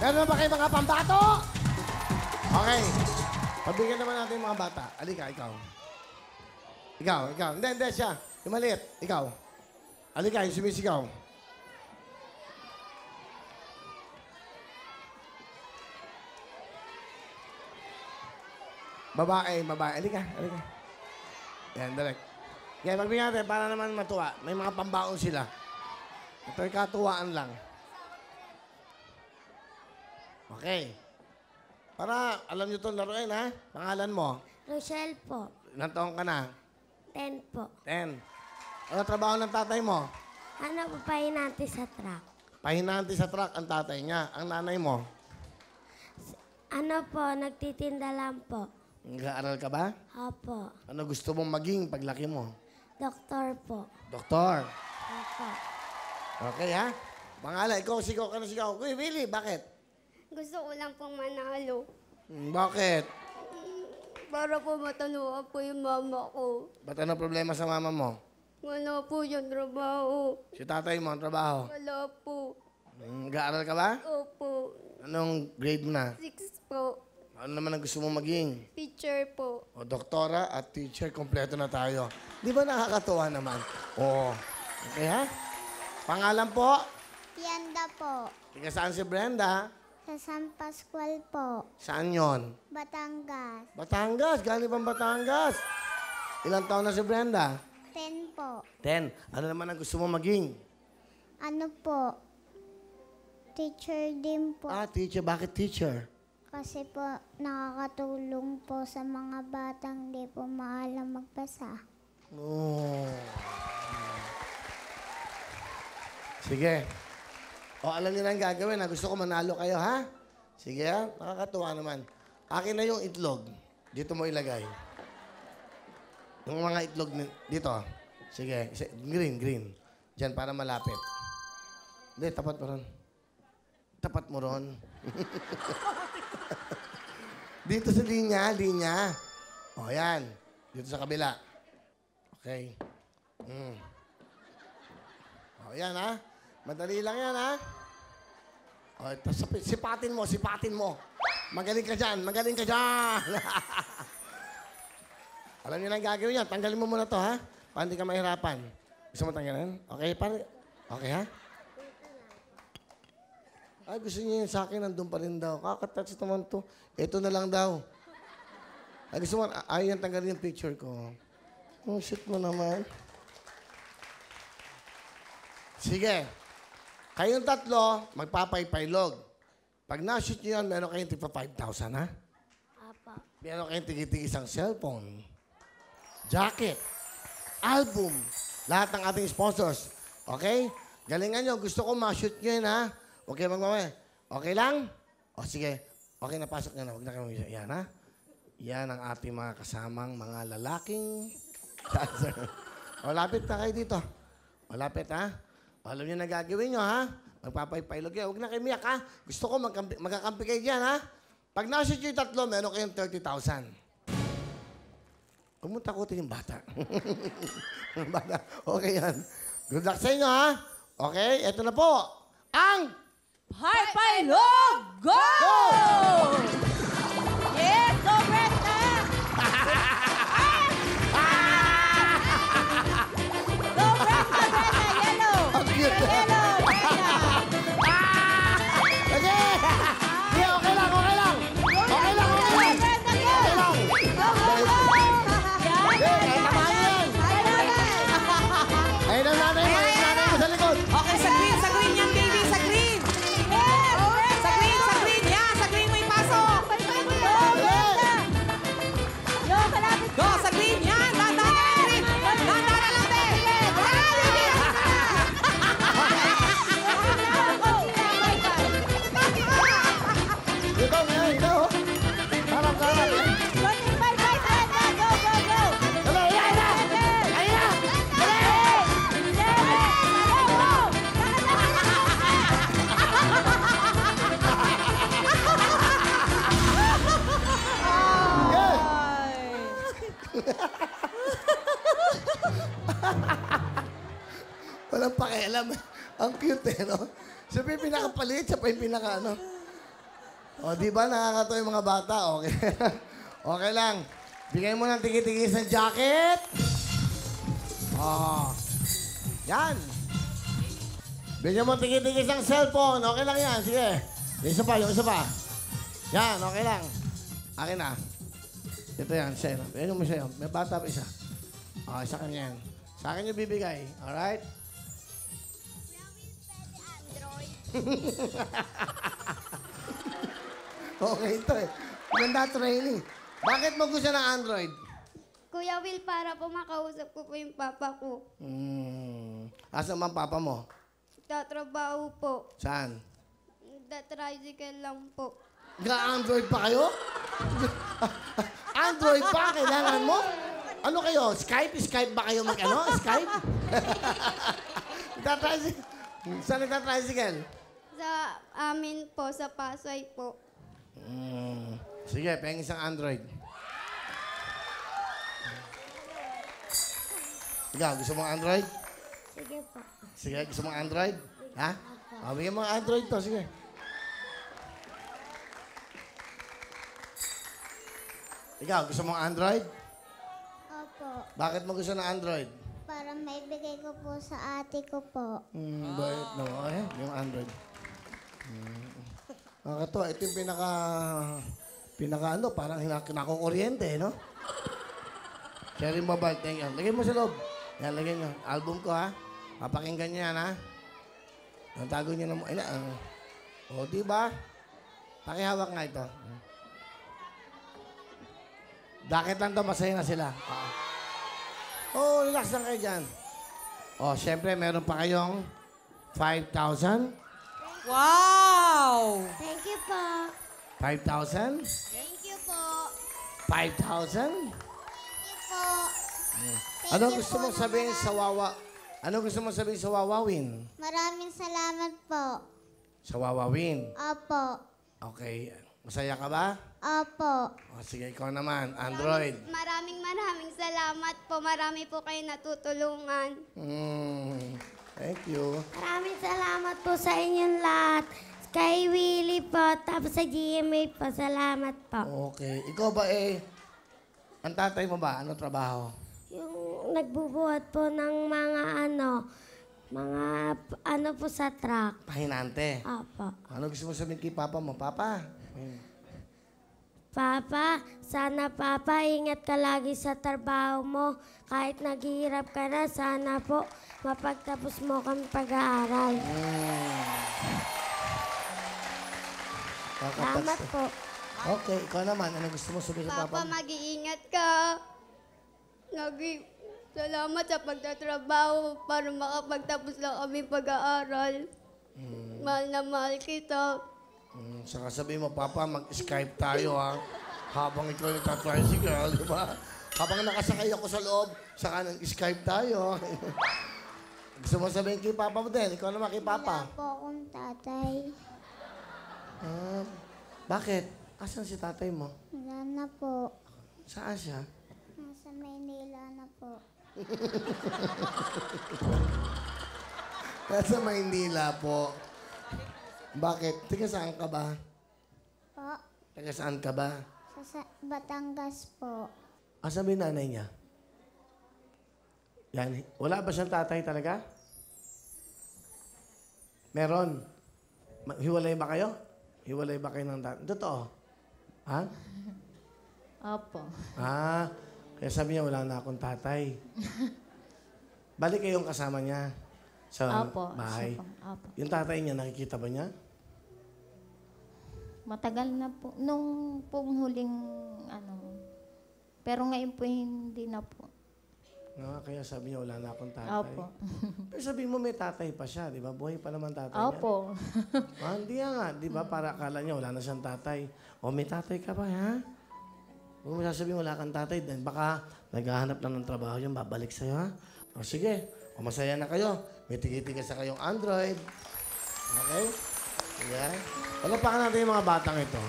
Meron ba kayo mga pambato? Okay. Pabigyan naman natin yung mga bata. Alika, ikaw. Ikaw. Hindi, siya. Yung maliit. Ikaw. Alika, yung sumisigaw. Babae. Alika. Yan, direct. Yan, magbigyan natin para naman matuwa. May mga pambaon sila. Ito ay katuwaan lang. Okay. Para alam nyo itong laruin, ha? Pangalan mo? Rochelle po. Ilang taong ka na? 10 po. 10. Ano trabaho ng tatay mo? Ano po pahinante sa truck? Pahinante sa truck ang tatay niya. Ang nanay mo? Ano po, nagtitinda lang po. Nag-aaral ka ba? Opo. Ano gusto mong maging paglaki mo? Doktor po. Doktor. Opo. Okay, ha? Pangalan, ikaw, sigaw ka na sigaw. Uy, Willie, bakit? Gusto ko lang pong manalo. Bakit? Para po matanuan po yung mama ko. Ba't ano problema sa mama mo? Wala po yung trabaho. Si tatay mo, ang trabaho. Wala po. Nag-aaral ka ba? Opo. Anong grade mo na? 6 po. Ano naman ang gusto mong maging? Teacher po. O, doktora at teacher, kompleto na tayo. Di ba nakakatuwa naman? Oo. Okay, ha? Pangalan po? Tienda po. Tiga saan si Brenda? Sa San Pascual po. Saan yon? Batangas. Batangas. Galing pang Batangas. Ilang taon na si Brenda? 10 po. 10. Ano naman ang gusto mo maging? Ano po? Teacher din po. Ah, teacher. Bakit teacher? Kasi po nakakatulong po sa mga batang di po maalam magbasa. Oh. Sige. O, alam niyo na ang gagawin, ha? Gusto ko manalo kayo, ha? Sige, ha? Nakakatuwa naman. Akin na yung itlog. Dito mo ilagay. Yung mga itlog dito. Sige. Green. Diyan para malapit. Hindi, tapat mo ron. Tapat mo ron. Dito sa linya. O, yan. Dito sa kabila. Okay. O, yan, ha? Madali lang yan, ha? O, sipatin mo. Magaling ka dyan. Alam niyo na ang gagawin yan. Tanggalin mo muna to, ha? Para hindi ka mahirapan. Gusto mo tanggalin? Okay, pare. Okay, ha? Ay, gusto niya yun sa akin. Nandun pa rin daw. Kakatouch naman to. Ito na lang daw. Ay, gusto mo, ayaw tanggalin yung picture ko. Oh, shit mo naman. Sige. Kayong tatlo, magpapaypaylog. Pag na-shoot nyo yan, meron kayong tipa 5,000, ha? Opo. Meron kayong tigiti isang cellphone, jacket, album, lahat ng ating sponsors. Okay? Galingan nyo. Gusto ko ma-shoot nyo yan, ha? Okay, magmamay. Okay lang? O, sige. Okay, napasok nyo na. Huwag na kayo mag-isa. Yan, ha? Yan ang ating mga kasamang mga lalaking dancer. O, lapit na kayo dito. O, lapit, ha? Alam niyo na gagawin nyo, ha? Magpapaypaylog yan. Huwag na kayo miyak, ha? Gusto ko magkakampi kayo dyan, ha? Pag na-shoot yung tatlo, meron kayong 30,000. Kumutakutin yung bata. Bata. Okay yan. Good luck sa inyo, ha? Okay, eto na po. Ang Paypaylog! Go! Yes, go Brenda! Go Brenda, yellow! Ang cute. Yellow, Brenda! Okay! Sige, okay lang. Okay lang. Brenda, go! Go, go, go! Hey, tamahan yan. Ayun ang nanay mo. Ayun ang nanay mo sa likod. Okay, sa green yan, baby, sa green! Sa green, yan, sa green mo ipasok! Go, Brenda! Yo, kalapit ka! Go, sa green, yan! Dahan-dahan na green! Dahan-dahan lang, be! Dito, ngayon. Ito. Harap. Go, go, go! Dali, ayan na. Ayan na. Yes. Walang pakialam. Ang cute, eh, no? Siya pa yung pinakapalit, siya pa yung pinaka, ano. O, di ba nakakatawa yung mga bata? Okay. Okay lang. Bigay mo ng tiki-tikis ng jacket. Oh. Yan. Bigyan mo ng tiki-tikis ng cellphone. Okay lang yan. Sige. Yung isa pa. Yan, okay lang. Akin na. Ito yan, sa'yo. Yan yung sa'yo. May bata pa isa. O, isa kanya yan. Sa akin yung bibigay. Alright? Okay ito eh. Ganda training. Bakit mo gusto ng Android? Kuya Will, para po makausap ko po yung papa ko. Asan man papa mo? Tatrabaho po. Saan? Tricycle lang po. Android pa kayo? Android pa? Kailangan mo? Ano kayo? Skype? Skype ba kayo mag-ano? Skype? Nagtatricycle? Saan nagtatricycle? Sa amin po, sa Pasay po. Sige, pahing isang Android. Ikaw, gusto mong Android? Sige po. Sige, gusto mong Android? Ha? Bigyan mo ang Android to, sige. Ikaw, gusto mong Android? Opo. Bakit mo gusto ng Android? Para maibigay ko po sa ate ko po. Bakit no? Ayan, yung Android. Nakakatawa, ito yung pinaka ano, parang nakukuryente, no? Sharing mobile, thank you. Lagay mo sa loob. Yan, lagay nyo. Album ko, ha? Papakinggan nyo yan, ha? Ang tago nyo na mo. Ay, o, diba? Pakihawak nga ito. Dakit lang to, masaya na sila. Oh, relax lang kayo dyan. Oh, syempre, meron pa kayong 5,000. Wow! Thank you po. 5,000. Thank you po. 5,000. Po. Ano gusto mong sabihin sa Wawa? Ano gusto mong sabihin sa Wawawin? Maraming salamat po. Sa Wawawin. Opo. Okay. Masaya ka ba? Opo. O, sige, ikaw naman. Android. Maraming salamat po. Marami po kayo natutulungan. Thank you. Maraming salamat po sa inyong lahat. Kay Willie po, tapos sa GMA po. Salamat po. Okay. Ikaw ba ang tatay mo ba? Ano trabaho? Yung nagbubuhat po ng mga po sa truck. Pahinante. Opo. Ano gusto mo sabihin kay papa mo? Papa? Papa, sana Papa, ingat ka lagi sa trabaho mo. Kahit naghihirap ka na, sana po mapagtapos mo kami pag-aaral. Salamat po. Okay, ikaw naman. Ano gusto mo sabihin kay papa Papa, mo? mag-iingat ka. Salamat sa pagtatrabaho para makapagtapos lang kami pag-aaral. Mahal na mahal kita. Saka sabihin mo, Papa, mag-Skype tayo, ha? Habang ikaw nagtatricycle, di ba? Habang nakasakay ako sa loob, saka nag-Skype tayo. Gusto mo sabihin kay Papa mo din? Ikaw naman kay Papa. Wala po akong tatay. Bakit? Asan si tatay mo? Wala na po. Saan siya? Nasa Maynila na po. Nasa Maynila po. Bakit? Taga saan ka ba? Po. Taga saan ka ba? Sa Batangas po. Asan ba yung nanay niya? Yan. Wala ba siyang tatay talaga? Meron. Hiwalay ba kayo? Hiwalay ba kayo ng tatay? Totoo? Ha? Opo. Kaya sabi niya, wala na akong tatay. Balik kayong kasama niya sa Opo. bahay. Opo. Yung tatay niya, nakikita ba niya? Matagal na po. Nung pong huling, pero ngayon po hindi na po. Kaya sabi niya, wala na akong tatay. Opo. Pero sabi mo, may tatay pa siya, di ba? Buhay pa naman tatay niya. Opo. Hindi nga, di ba? Para akala niya, wala na siyang tatay. O, may tatay ka ba, ha? Huwag mo sasabihin, wala kang tatay. Then baka naghahanap lang ng trabaho yung babalik sa'yo, ha? O, sige. O, masaya na kayo. May tigitigas sa kayong Android. Okay? Sige. Palapakan natin yung mga batang ito.